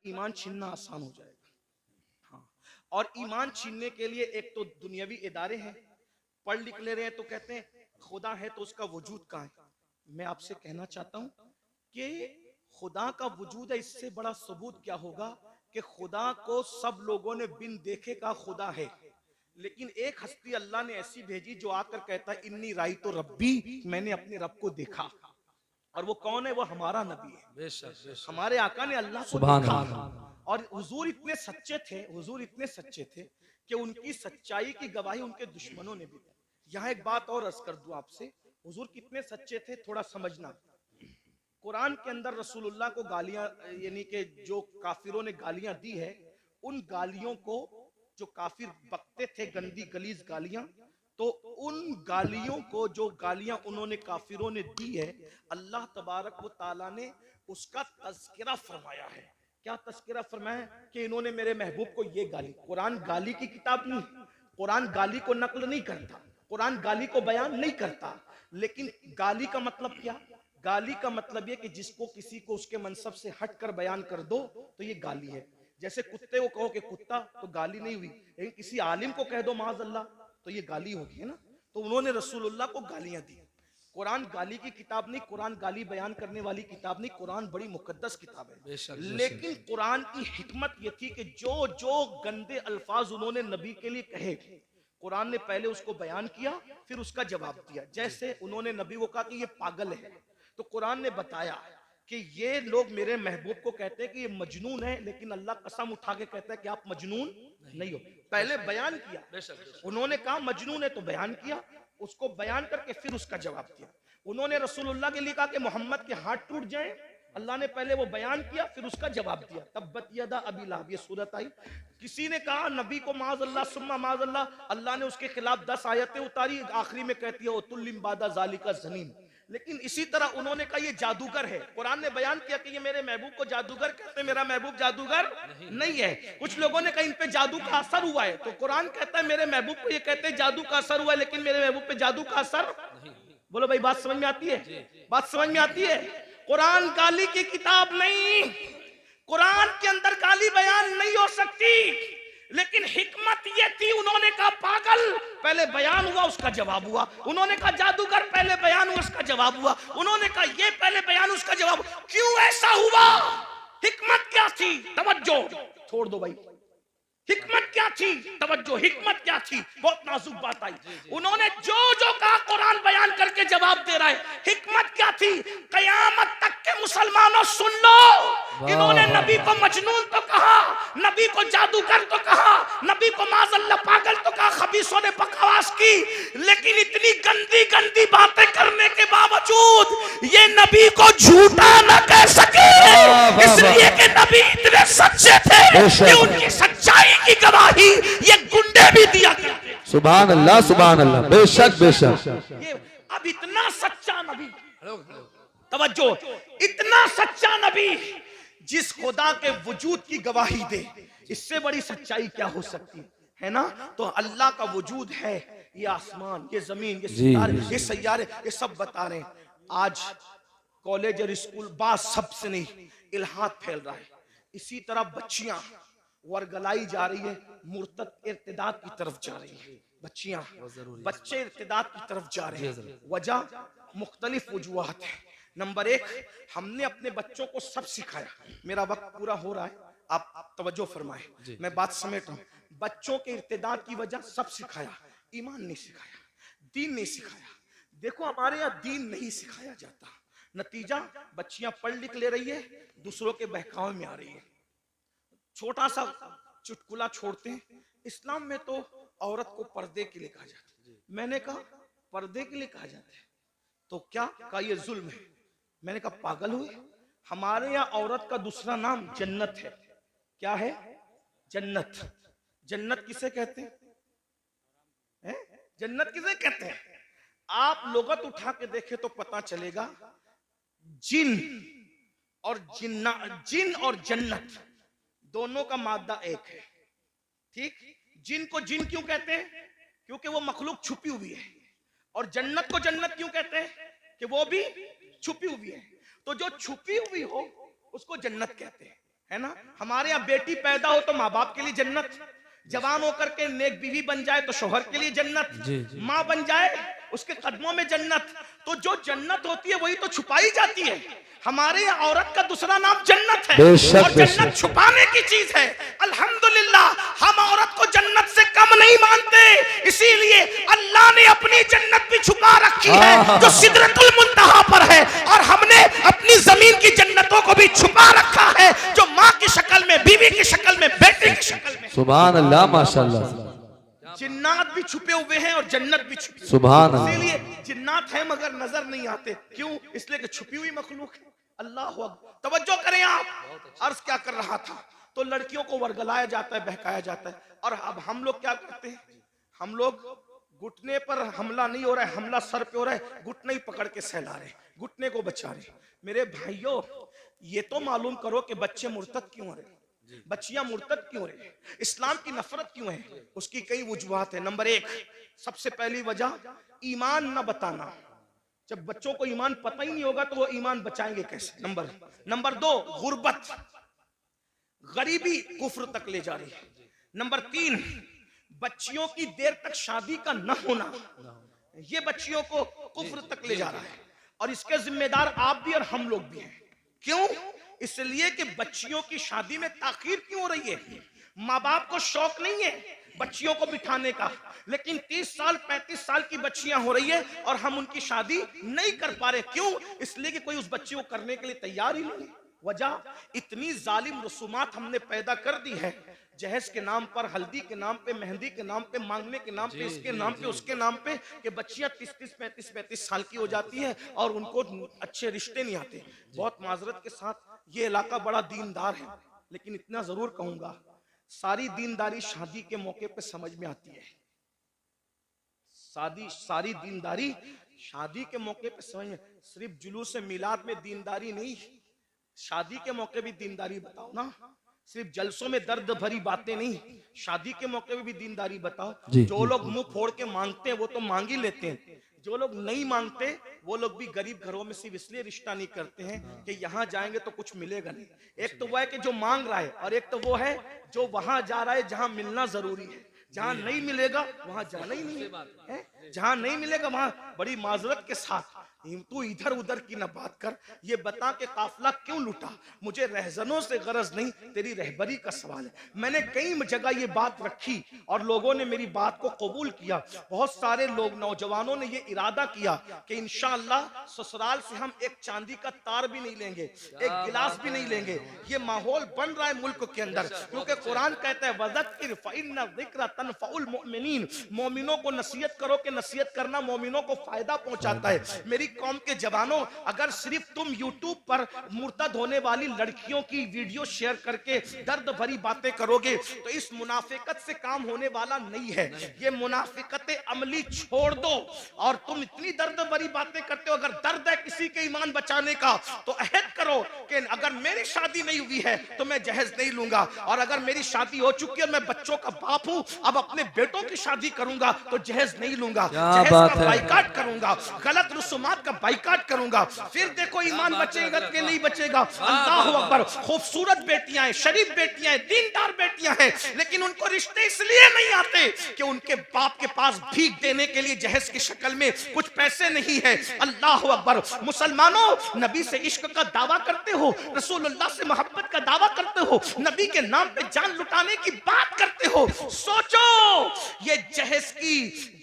ईमान छीनना आसान हो जाएगा। हाँ, और ईमान छीनने के लिए एक तो दुनियावी इदारे हैं, पढ़ लिख ले रहे हैं तो कहते हैं खुदा है तो उसका वजूद कहाँ है। मैं आपसे कहना चाहता हूं कि खुदा का वजूद है, इससे बड़ा सबूत क्या होगा कि खुदा को सब लोगों ने बिन देखे का खुदा है, लेकिन एक हस्ती अल्लाह ने ऐसी भेजी जो आकर कहता है इन्नी राई तो रब्बी, मैंने अपने रब को देखा। और वो कौन है? वो हमारा नबी है। बेशक हमारे आका ने अल्लाह को सुभान देखा। अल्लाह। और हुजूर इतने सच्चे थे, हुजूर इतने सच्चे थे कि उनकी सच्चाई की गवाही उनके दुश्मनों ने भी दी। यहाँ एक बात और अर्ज कर दूं आपसे, हुजूर कितने सच्चे थे थोड़ा समझना। कुरान के अंदर रसूलुल्लाह को गालियां, यानी कि जो काफिरों ने गालियां दी है, उन गालियों को जो काफिर बकते थे, गंदी गलीज गालियां, तो उन गालियों को जो गालियां उन्होंने काफिरों ने दी है, अल्लाह तबारक व ताला ने उसका तज़किरा फरमाया है। क्या तज़किरा फरमाया? कि इन्होंने मेरे महबूब को ये गाली। कुरान गाली की किताब नहीं, कुरान गाली को नकल नहीं करता, कुरान गाली को बयान नहीं करता, लेकिन गाली का मतलब क्या? गाली का मतलब ये कि जिसको किसी को उसके मनसब से हटकर बयान कर दो तो ये गाली है। जैसे कुत्ते को कहो कि कुत्ता, तो गाली नहीं हुई, लेकिन किसी आलिम को कह दो माज़ अल्लाह तो ये गाली होगी, है ना। तो उन्होंने रसूलुल्लाह को गालियां दी। कुरान गाली की किताब नहीं, कुरान गाली बयान करने वाली किताब नहीं, कुरान बड़ी मुकद्दस किताब है। बेशक लेकिन कुरान की हिकमत यह थी कि जो जो गंदे अल्फाज उन्होंने नबी के लिए कहे, कुरान ने पहले उसको बयान किया, फिर उसका जवाब दिया। जैसे उन्होंने नबी को कहा कि ये पागल है, तो कुरान ने बताया कि ये लोग मेरे महबूब को कहते हैं कि ये मजनून है, लेकिन अल्लाह कसम उठा के कहता है कि आप मजनून नहीं हो। पहले बयान किया, उन्होंने कहा मजनून है तो बयान किया, उसको बयान करके फिर उसका जवाब दिया। उन्होंने रसूलुल्लाह के लिए कहा कि मोहम्मद के हाथ टूट जाएं, अल्लाह ने पहले वो बयान किया, फिर उसका जवाब दिया। तब्बत यदा अबी लहब, ये सूरत आई। किसी ने कहा नबी को माज़ अल्लाह सुम्मा माज़ अल्लाह, अल्लाह ने उसके खिलाफ 10 आयतें उतारी, आखिरी में कहती है तुल्लिम बादा ज़ालिका ज़नीन। लेकिन इसी तरह उन्होंने कहा ये जादूगर है, कुरान ने बयान किया कि ये मेरे महबूब को जादूगर कहते हैं, मेरा महबूब जादूगर नहीं है। कुछ लोगों ने कहा इन पे जादू का असर हुआ है, तो कुरान कहता है मेरे महबूब को ये कहते हैं जादू का असर हुआ है, लेकिन मेरे महबूब पे जादू का असर। बोलो भाई, बात समझ में आती है? बात समझ में आती है? कुरान गाली की किताब नहीं, कुरान के अंदर गाली बयान नहीं हो सकती, लेकिन हिकमत ये थी, उन्होंने कहा पागल, पहले बयान हुआ उसका जवाब हुआ। उन्होंने कहा जादूगर, पहले बयान हुआ उसका जवाब हुआ। उन्होंने कहा ये, पहले बयान उसका जवाब। क्यों ऐसा हुआ? हिकमत क्या थी? तवज्जो, छोड़ दो भाई, हिकमत क्या थी? तवज्जो, हिकमत क्या थी? बहुत नाजुक बात आई। उन्होंने जो जो कहा कुरान बयान करके जवाब दे रहा है। हिकमत क्या थी? कयामत तक के मुसलमानों सुन लो, इन्होंने नबी को मजनून तो कहा, नबी को जादूगर तो कहा, नबी को माज़अल्लाह पागल तो कहा, खबीसों ने बकवास की, लेकिन इतनी गंदी गंदी बातें करने के बावजूद ये नबी को झूठा न कह सके, इसलिए कि नबी इतने सच्चे थे कि उनकी सच्चाई की गवाही ये गुंडे भी दिया करते। सुभान अल्लाह, सुभान अल्लाह। बेशक बेशक। ये अब इतना सच्चा नबी, तवज्जो, इतना सच्चा नबी जिस खुदा के वजूद की गवाही दे, इससे बड़ी सच्चाई क्या हो सकती है ना। तो अल्लाह का वजूद है, ये आसमान, ये जमीन, ये सितारे, ये सैयारे, ये सब बता रहे हैं। आज कॉलेज और स्कूल बात सबसे नहीं, इल्हाद फैल रहा है। इसी तरह बच्चियां वर्गलाई जा रही है, मुर्तद इर्तिदाद की तरफ जा रही है। बच्चियां, बच्चे इर्तिदाद की तरफ जा रहे हैं। वजह मुख्तलिफ वजूहात है। नंबर एक, हमने अपने बच्चों को सब सिखाया। मेरा वक्त पूरा हो रहा है, आप तवज्जो फरमाए, मैं बात समेट रहा हूं। बच्चों के इर्तिदाद की वजह सब सिखाया, ईमान नहीं सिखाया, दीन नहीं सिखाया। देखो हमारे यहाँ दीन नहीं सिखाया जाता, नतीजा बच्चियां पढ़ लिख ले रही है, दूसरों के बहकावे में आ रही है। छोटा सा चुटकुला छोड़ते हैं, इस्लाम में तो औरत को पर्दे के लिए कहा जाता है। मैंने कहा पर्दे के लिए कहा जाता है तो क्या कहा ये जुल्म है? मैंने कहा पागल हुए, हमारे यहाँ औरत का दूसरा नाम जन्नत है। क्या है? जन्नत। जन्नत किसे कहते हैं? जन्नत किसे कहते हैं? आप लोगत उठा के देखे तो पता चलेगा, जिन और जिन्ना, जिन और जन्नत दोनों का मादा एक है। ठीक? जिन को जिन क्यों कहते हैं? क्योंकि वो मखलूक छुपी हुई है। और जन्नत को जन्नत क्यों कहते हैं? कि वो भी छुपी हुई है। तो जो छुपी हुई हो उसको जन्नत कहते हैं, है ना। हमारे यहाँ बेटी पैदा हो तो माँ बाप के लिए जन्नत, जवान होकर के नेक बीवी बन जाए तो शौहर के लिए जन्नत, माँ बन जाए उसके कदमों में जन्नत। तो जो जन्नत होती है वही तो छुपाई जाती है। हमारे यहाँ औरत का दूसरा नाम जन्नत है, और जन्नत छुपाने की चीज है। अल्हम्दुलिल्लाह हम औरत को जन्नत से कम नहीं मानते, इसीलिए अल्लाह ने अपनी जन्नत भी छुपा रखी है जो सिदरतुल मुंतहा पर है, और हमने अपनी जमीन की जन्नतों को भी छुपा रखा है जो माँ की शक्ल में, बीवी की शक्ल में, बेटे की शक्ल में। सुभान अल्लाह, माशाअल्लाह। जिन्नात भी छुपे हुए हैं और जन्नत भी छुपी, सुभान अल्लाह। इसीलिए जिन्नात है मगर नजर नहीं आते। क्यों? इसलिए कि छुपी हुई मखलूक है। अल्लाह अकबर। तवज्जो करें आप। अर्ज क्या कर रहा था, तो लड़कियों को वर्गलाया जाता है, बहकाया जाता है, और अब हम लोग क्या करते हैं, हम लोग घुटने पर हमला नहीं हो रहा है, हमला सर पे हो रहा है, घुटने ही पकड़ के सहला रहे, घुटने को बचा रहे। मेरे भाइयों, ये तो मालूम करो कि बच्चे मुर्तद क्यों हो रहे, बच्चियां मुर्तद क्यों रहे, इस्लाम की नफरत क्यों है। उसकी कई वजूहात है। नंबर 1, सबसे पहली वजह ईमान न बताना। जब बच्चों को ईमान पता ही नहीं होगा तो वो ईमान बचाएंगे कैसे। नंबर 2, गुर्बत, गरीबी कुफ्र तक ले जा रही है। नंबर 3, बच्चियों की देर तक शादी का न होना, ये बच्चियों को कुफ्र तक ले जा रहा है, और इसके जिम्मेदार आप भी और हम लोग भी हैं। क्यों? इसलिए कि बच्चियों की शादी में ताखीर क्यों हो रही है। माँ बाप को शौक नहीं है बच्चियों को बिठाने का, लेकिन 30 साल 35 साल की बच्चियां हो रही है और हम उनकी शादी नहीं कर पा रहे। क्यों? इसलिए कि कोई उस बच्ची को करने के लिए तैयार ही नहीं। वजह, इतनी जालिम रसूमात हमने पैदा कर दी है, जहेज के नाम पर, हल्दी के नाम पे, मेहंदी के नाम पे, मांगने के नाम पे, इसके नाम पे, उसके नाम पे, कि बच्चियां 30-30, 35-35 साल की हो जाती है और उनको अच्छे रिश्ते नहीं आते। बहुत माजरत के साथ, ये इलाका बड़ा दीनदार है, लेकिन इतना जरूर कहूंगा, सारी दीनदारी शादी के मौके पे समझ में आती है। सारी दीनदारी शादी के मौके पे समझ में, सिर्फ जुलूस मिलाद में दीनदारी नहीं, शादी के मौके भी दीनदारी बताओ ना। सिर्फ जलसों में दर्द भरी बातें नहीं, शादी के मौके पे भी दीनदारी बताओ। जो लोग मुंह फोड़ के मांगते हैं वो तो मांग ही लेते हैं, जो लोग नहीं मांगते वो लोग भी गरीब घरों में सिर्फ इसलिए रिश्ता नहीं करते हैं कि यहाँ जाएंगे तो कुछ मिलेगा नहीं। एक तो वो है कि जो मांग रहा है, और एक तो वो है जो वहां जा रहा है जहां मिलना जरूरी है। जहां नहीं मिलेगा वहां जाना ही नहीं है, जहां नहीं मिलेगा वहां बड़ी माजरत के साथ तू इधर उधर की ना बात कर। ये बता के काफिला क्यों लूटा, मुझे रहजनों से गरज नहीं, तेरी रहबरी का सवाल है। मैंने कई जगह ये बात रखी और लोगों ने मेरी बात को कबूल किया। बहुत सारे लोग, नौजवानों ने ये इरादा किया कि इंशाअल्लाह ससुराल से हम एक चांदी का तार भी नहीं लेंगे, एक गिलास भी नहीं लेंगे। ये माहौल बन रहा है मुल्क के अंदर, क्योंकि कुरान कहता है वज़क्किर फ़इन्न ज़िक्रा तनफ़उल मुमिनीन, मोमिनों को नसीहत करो कि नसीहत करना मोमिनों को फायदा पहुंचाता है। मेरी कौम के जवानों, अगर सिर्फ तुम YouTube पर मुर्तद होने वाली लड़कियों की वीडियो शेयर करके दर्द भरी बातें करोगे तो इस मुनाफिकत से काम होने वाला नहीं है। ये मुनाफिकत अमली छोड़ दो, और तुम इतनी दर्द भरी बातें करते हो। अगर दर्द है किसी के ईमान बचाने का तो अहद करो कि अगर मेरी शादी नहीं हुई है तो मैं जहेज नहीं लूंगा, और अगर मेरी शादी हो चुकी है और मैं बच्चों का बाप हूं, अब अपने बेटों की शादी करूंगा तो जहेज नहीं लूंगा, जहेज का बाइकाट करूंगा, गलत रसूमात का बाइकाट करूंगा। फिर देखो ईमान बचेगा कि नहीं बचेगा। अल्लाहु अकबर। खूबसूरत बेटियां हैं, शरीफ बेटियां हैं, दीनदार बेटियां हैं, लेकिन उनको रिश्ते इसलिए नहीं आते कि उनके बाप के पास भीख देने के लिए जहेज की शक्ल में कुछ पैसे नहीं है। अल्लाहु अकबर। मुसलमानों, नबी से इश्क का दावा करते हो, रसूलुल्लाह से मोहब्बत का दावा करते हो, नबी के नाम पे जान लुटाने की बात करते हो। सोचो, ये जहेज की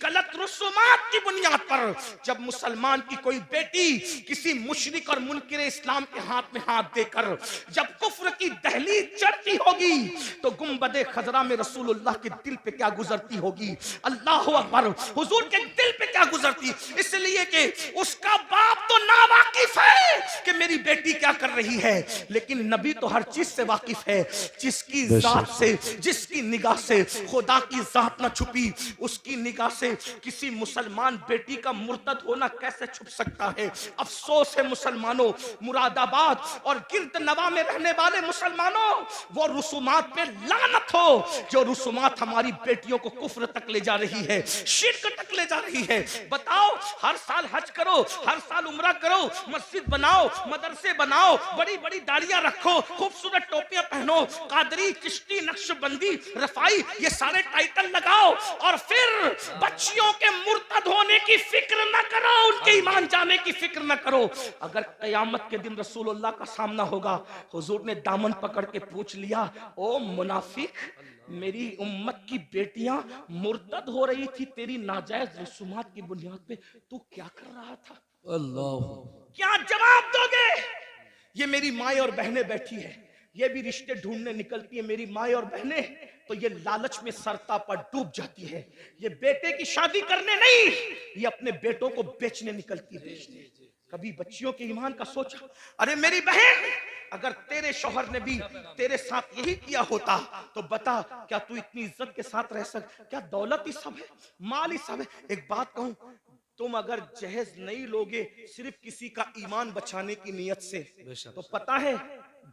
गलत रसूमात की बुनियाद पर जब मुसलमान की कोई बेटी किसी मुशरिक और मुनकिर इस्लाम के हाथ में हाथ देकर जब कुफ्र की दहलीज चढ़ती होगी तो गुंबदे खजरा में रसूलुल्लाह के दिल पे क्या गुजरती होगी। अल्लाह अकबर। हुजूर के दिल पे क्या गुजरती, इसलिए कि उसका बाप तो नावाकिफ है कि मेरी बेटी क्या कर रही है, लेकिन नबी तो हर चीज से वाकिफ है। जिसकी जात से, जिसकी निगाह से खुदा की जात ना छुपी, उसकी निगाह से से किसी मुसलमान बेटी का मुर्तद होना कैसे छुप सकता है। अफसोस है मुसलमानों, मुरादाबाद और गिरद नवा में रहने वाले मुसलमानों, वो रुसूमात पे लानत हो जो रुसूमात हमारी बेटियों को कुफ्र तक ले जा रही है, शिर्क तक ले जा रही है। बताओ, हर साल हज करो, हर साल उम्रा करो, मस्जिद बनाओ, मदरसे बनाओ, बड़ी बड़ी दाढ़ियां रखो, खूबसूरत टोपियां पहनो, कादरी, चिश्ती, नक्शबंदी, रफाई, ये सारे टाइटल लगाओ और फिर बच्चियों के मुर्तद होने की फिक्र न करो, उनके ईमान जाने की फिक्र न करो। अगर कयामत के दिन रसूलुल्लाह का सामना होगा, हुजूर ने दामन पकड़ के पूछ लिया, ओ मुनाफिक, मेरी उम्मत की बेटियां मुर्तद हो रही थी तेरी नाजायज रसूमात की बुनियाद पे, तू क्या कर रहा था? अल्लाह, क्या जवाब दोगे? ये मेरी माएं और बहनें बैठी है, ये भी रिश्ते ढूंढने निकलती है मेरी माएं और बहनें, तो ये लालच में सरता पर डूब जाती है। ये बेटे की शादी करने नहीं, ये अपने बेटों को बेचने निकलती है। कभी बच्चियों के ईमान का सोचा? अरे मेरी बहन, अगर तेरे शौहर ने भी तेरे साथ यही किया होता तो बता, क्या तू इतनी इज्जत के साथ रह क्या दौलत ही सब है, माल ही सब है? एक बात कहूं, तुम अगर जहेज नहीं लोगे सिर्फ किसी का ईमान बचाने की नियत से, तो पता है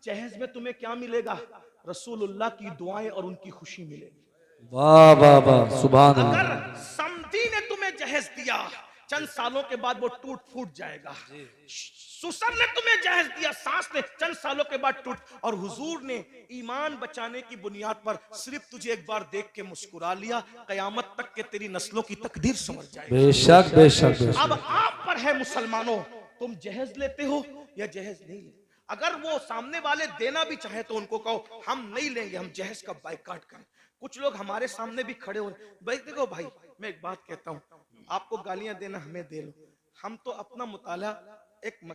जहेज में तुम्हें क्या मिलेगा? रसूलुल्लाह की दुआएं और उनकी खुशी मिलेगी। वाह वाह वाह, सुभान अगर अल्लाह। समधी ने तुम्हें जहेज दिया, चंद सालों के बाद वो टूट फूट जाएगा। सुसर ने तुम्हें जहेज दिया, सास ने, चंद सालों के बाद टूट, और हुजूर ने ईमान बचाने की बुनियाद पर सिर्फ तुझे एक बार देख के मुस्कुरा लिया, कयामत तक के तेरी नस्लों की तकदीर समझ जाएगी। बेशक बेशक बेशक। अब आप पर है मुसलमानों, तुम जहेज लेते हो या जहेज नहीं लेते? अगर वो सामने वाले देना भी चाहे तो उनको कहो हम नहीं लेंगे, हम जहेज का बाइकाट करें। कुछ लोग हमारे सामने भी खड़े हो, भाई देखो भाई, मैं एक बात कहता हूँ, आपको गालियां देना हमें दे लो, हम तो अपना मुताला एक